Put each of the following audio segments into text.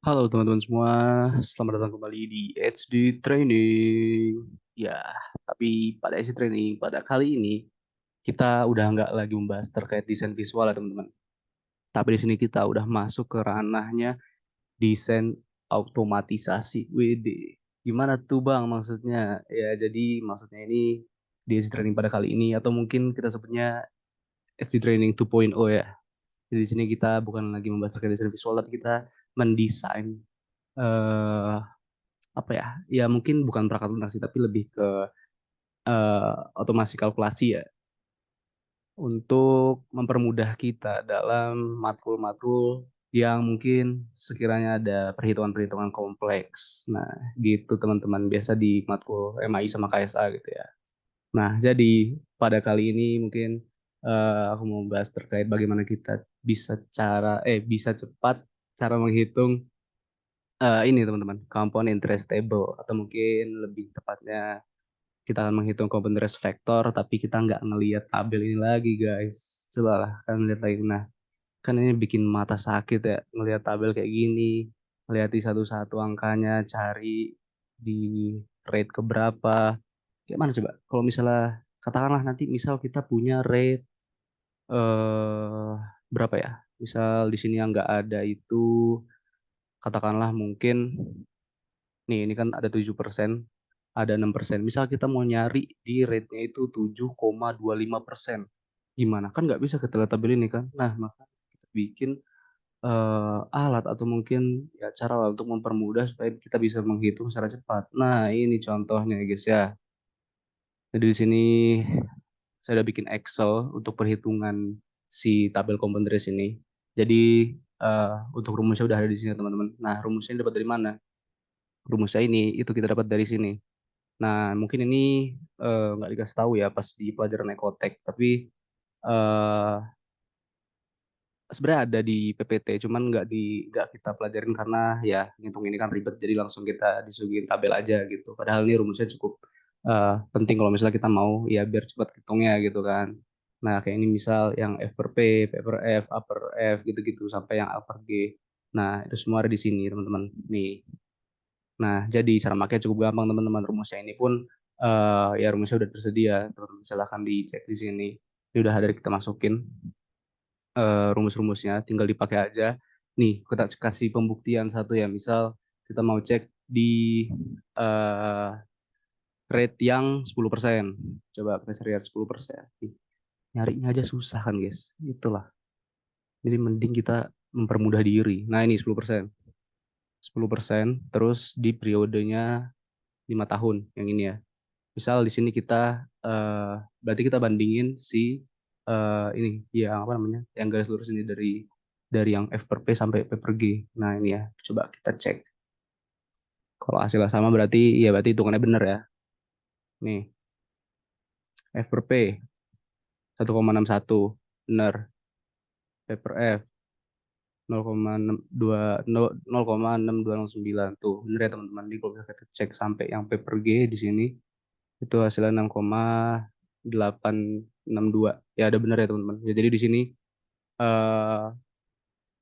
Halo teman-teman semua, selamat datang kembali di HD Training. Ya, tapi pada HD Training pada kali ini kita udah nggak lagi membahas terkait desain visual ya teman-teman. Tapi di sini kita udah masuk ke ranahnya desain automatisasi. WD. Gimana tuh Bang maksudnya? Ya, jadi maksudnya ini di HD Training pada kali ini atau mungkin kita sebutnya HD Training 2.0 ya. Jadi di sini kita bukan lagi membahas terkait desain visual tapi kita mendesain eh apa ya? Ya mungkin bukan perangkat lunak sih, tapi lebih ke otomasi kalkulasi ya, untuk mempermudah kita dalam matkul-matkul yang mungkin sekiranya ada perhitungan-perhitungan kompleks. Nah, gitu teman-teman, biasa di matkul MAI sama KSA gitu ya. Nah, jadi pada kali ini mungkin aku mau bahas terkait bagaimana kita bisa cepat cara menghitung ini teman-teman, compound interest table, atau mungkin lebih tepatnya kita akan menghitung compound interest vector tapi kita nggak ngelihat tabel ini lagi guys. Coba lah kan lihat lagi. Nah, kan ini bikin mata sakit ya ngelihat tabel kayak gini, ngelihat di satu-satu angkanya, cari di rate keberapa. Kayak mana coba kalau misalnya katakanlah nanti misal kita punya rate eh berapa ya, misal di sini yang nggak ada itu katakanlah mungkin nih, ini kan ada 7%, ada 6%. Misal kita mau nyari di rate-nya itu 7,25%. Gimana? Kan nggak bisa kita lihat tabel ini kan. Nah, maka kita bikin alat atau mungkin ya cara lah untuk mempermudah supaya kita bisa menghitung secara cepat. Nah, ini contohnya ya guys ya. Jadi di sini saya udah bikin Excel untuk perhitungan si tabel compound ini. Jadi untuk rumusnya udah ada di sini teman-teman. Nah, rumusnya dapat dari mana? Rumusnya ini itu kita dapat dari sini. Nah, mungkin ini nggak dikasih tahu ya pas di pelajaran ekotek, tapi eh sebenarnya ada di PPT, cuman nggak kita pelajarin karena ya ngitung ini kan ribet, jadi langsung kita disuguhin tabel aja gitu. Padahal ini rumusnya cukup penting kalau misalnya kita mau ya biar cepat hitungnya gitu kan. Nah, kayak ini misal yang F per P, P per F, A per F gitu-gitu sampai yang A per G. Nah, itu semua ada di sini teman-teman. Nih. Nah, jadi cara makanya cukup gampang teman-teman. Rumusnya ini pun ya rumusnya udah tersedia. Teman-teman silahkan dicek di sini. Ini udah ada kita masukin rumus-rumusnya, tinggal dipakai aja. Nih, kita kasih pembuktian satu ya. Misal kita mau cek di eh, rate yang 10%. Coba kita cari rate 10%. Nih, nyarinya aja susah kan, guys. Itulah. Jadi mending kita mempermudah diri. Nah, ini 10%. 10% terus di periodenya 5 tahun yang ini ya. Misal di sini kita berarti kita bandingin si ini yang apa namanya? Yang garis lurus ini dari yang F per P sampai P per G. Nah, ini ya. Coba kita cek. Kalau hasilnya sama berarti ya berarti hitungannya benar ya. Nih, F per P 1,61 benar. P per F 0,6209 tuh benar ya teman-teman. Jadi kalau kita cek sampai yang P per G di sini itu hasilnya 6,862. Ya ada benar ya teman-teman. Ya, jadi di sini eh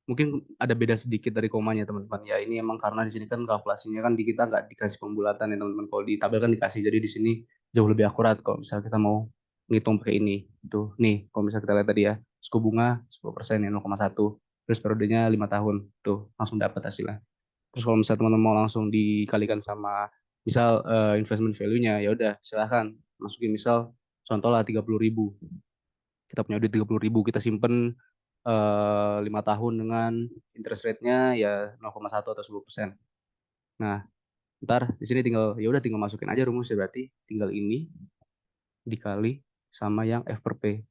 mungkin ada beda sedikit dari komanya teman-teman. Ya ini emang karena di sini kan kalkulasinya kan di kita nggak dikasih pembulatan ya teman-teman. Kalau di tabel kan dikasih. Jadi di sini jauh lebih akurat kalau misalnya kita mau ngitung pakai ini. Itu nih kalau misalnya kita lihat tadi ya, suku bunga 10% ya 0,1. Terus periodenya 5 tahun. Tuh langsung dapat hasilnya. Terus kalau misalnya teman-teman mau langsung dikalikan sama misal investment value-nya, ya udah silahkan masukin misal contoh lah 30.000. Kita punya duit 30.000, kita simpen 5 tahun dengan interest rate-nya ya 0,1 atau 10%. Nah, ntar di sini ya udah tinggal masukin aja rumusnya, berarti tinggal ini dikali sama yang F per P.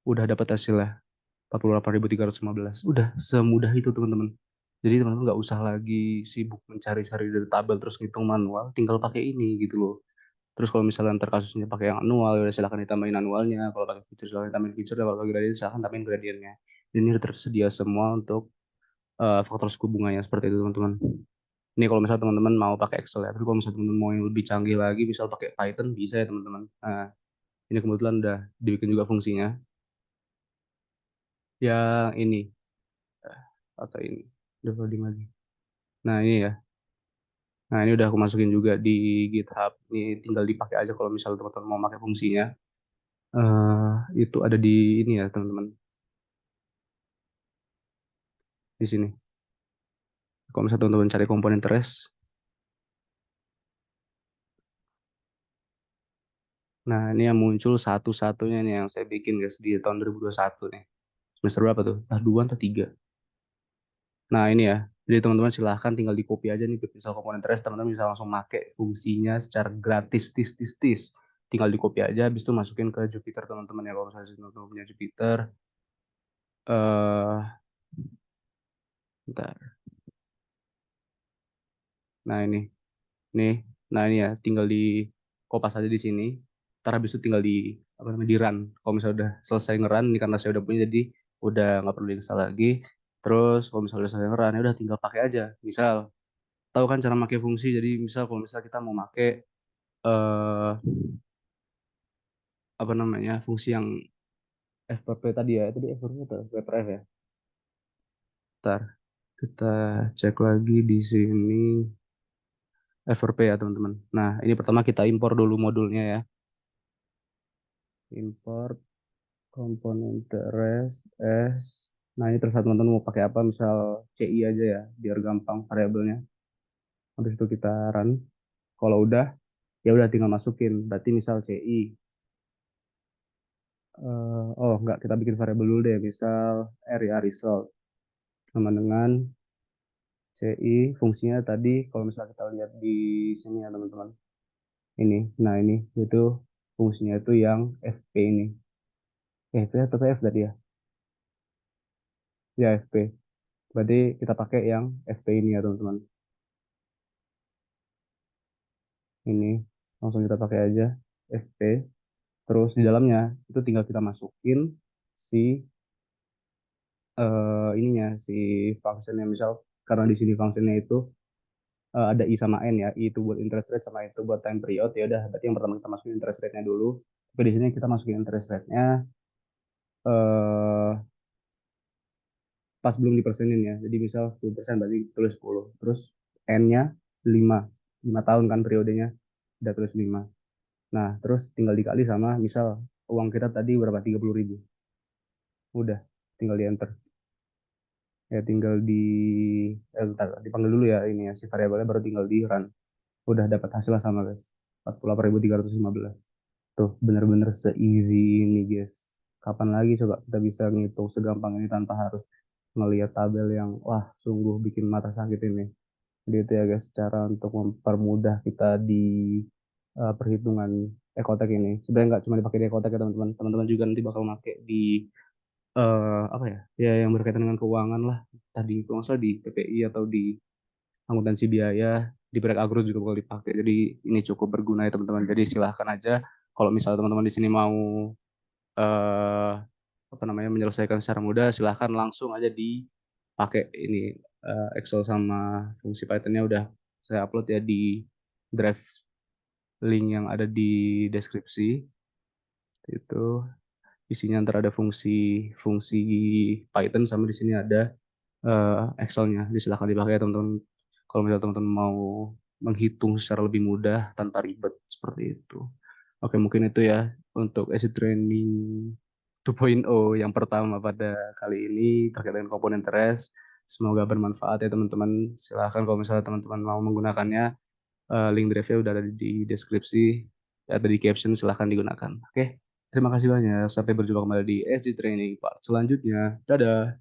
Udah dapat hasilnya 48.315. Udah semudah itu teman-teman. Jadi teman-teman nggak usah lagi sibuk mencari-cari dari tabel terus ngitung manual, tinggal pakai ini gitu loh. Terus kalau misalnya ntar kasusnya pakai yang anual, ya udah silakan ditambahin anualnya. Kalau pakai feature silakan ditambahin feature. Kalau pakai gradient silakan tambahin gradiennya. Ini udah tersedia semua untuk faktor suku bunganya seperti itu teman-teman. Ini kalau misalnya teman-teman mau pakai Excel ya. Tapi kalau misalnya teman-teman mau yang lebih canggih lagi, misal pakai Python bisa ya teman-teman. Nah, ini kebetulan udah dibikin juga fungsinya. Yang ini atau ini udah loading lagi. Nah ini ya, nah ini udah aku masukin juga di GitHub. Ini tinggal dipakai aja kalau misalnya teman-teman mau pakai fungsinya. Itu ada di ini ya teman-teman, di sini. Kalau misalnya teman-teman cari komponen interest, nah ini yang muncul satu-satunya nih yang saya bikin guys di tahun 2021 nih. Semester berapa tuh? Ah, dua atau tiga. Nah ini ya, jadi teman-teman silahkan tinggal di copy aja nih misal komponen interest, teman-teman bisa langsung make fungsinya secara gratis, tis. Tinggal di copy aja, habis itu masukin ke Jupyter teman-teman ya. Kalau misalnya teman-teman punya Jupyter, eh bentar. Nah ini, nih, nah ini ya, tinggal di kopas aja di sini. Ntar habis itu tinggal di apa namanya di run. Kalau misalnya udah selesai nge-run, ini karena saya udah punya jadi udah nggak perlu diinstal lagi. Terus kalau misalnya udah selesai nge-run, ya udah tinggal pakai aja. Misal tahu kan cara pakai fungsi. Jadi misal kalau misalnya kita mau pakai eh apa namanya fungsi yang FPP tadi ya, itu di FPP atau WPF ya. Ntar kita cek lagi di sini FRP ya teman-teman. Nah ini pertama kita impor dulu modulnya ya. Import komponen res s. Nah ini terserah teman-teman mau pakai apa, misal CI aja ya biar gampang variabelnya. Habis itu kita run. Kalau udah ya udah tinggal masukin. Berarti misal CI. Oh enggak, kita bikin variabel dulu deh. Misal area result sama dengan CI fungsinya tadi kalau misalnya kita lihat di sini ya teman-teman. Ini, nah ini itu fungsinya itu yang FP ini. FP atau PF tadi ya? Ya FP. Berarti kita pakai yang FP ini ya teman-teman. Ini langsung kita pakai aja FP. Terus di dalamnya itu tinggal kita masukin si ininya si functionnya, misal karena di sini functionnya itu ada I sama N ya. I itu buat interest rate sama itu buat time period. Ya udah berarti yang pertama kita masukin interest rate-nya dulu. Tapi di sini kita masukin interest rate-nya eh pas belum dipersenin ya. Jadi misal 10% berarti tulis 10. Terus N-nya 5. 5 tahun kan periodenya. Udah tulis 5. Nah, terus tinggal dikali sama misal uang kita tadi berapa? 30.000. Udah, tinggal di enter. Ya tinggal di bentar, dipanggil dulu ya ini ya si variabelnya, baru tinggal di run. Udah dapat hasilnya sama guys. 48.315. Tuh, bener-bener se-easy ini guys. Kapan lagi coba kita bisa ngitung segampang ini tanpa harus ngelihat tabel yang wah sungguh bikin mata sakit ini. Jadi itu ya guys, cara untuk mempermudah kita di perhitungan ekotek ini. Sebenarnya nggak cuma dipakai di ekotek ya teman-teman. Teman-teman juga nanti bakal pakai di apa ya? Ya yang berkaitan dengan keuangan lah. Tadi kalau nggak salah di PPI atau di akuntansi biaya, di Prek Agro juga bakal dipakai. Jadi ini cukup berguna ya teman-teman. Jadi silahkan aja kalau misalnya teman-teman di sini mau eh apa namanya menyelesaikan secara mudah, silahkan langsung aja dipakai ini Excel sama fungsi Python-nya udah saya upload ya di drive link yang ada di deskripsi. Itu isinya antara ada fungsi Python sama di sini ada Excel-nya. Jadi silakan dipakai ya teman-teman. Kalau misalnya teman-teman mau menghitung secara lebih mudah tanpa ribet seperti itu. Oke, mungkin itu ya untuk acid training 2.0 yang pertama pada kali ini terkait dengan komponen interest. Semoga bermanfaat ya teman-teman. Silahkan kalau misalnya teman-teman mau menggunakannya, link drive-nya udah ada di deskripsi, ada di caption, silahkan digunakan. Oke, terima kasih banyak. Sampai berjumpa kembali di SD Training part selanjutnya. Dadah.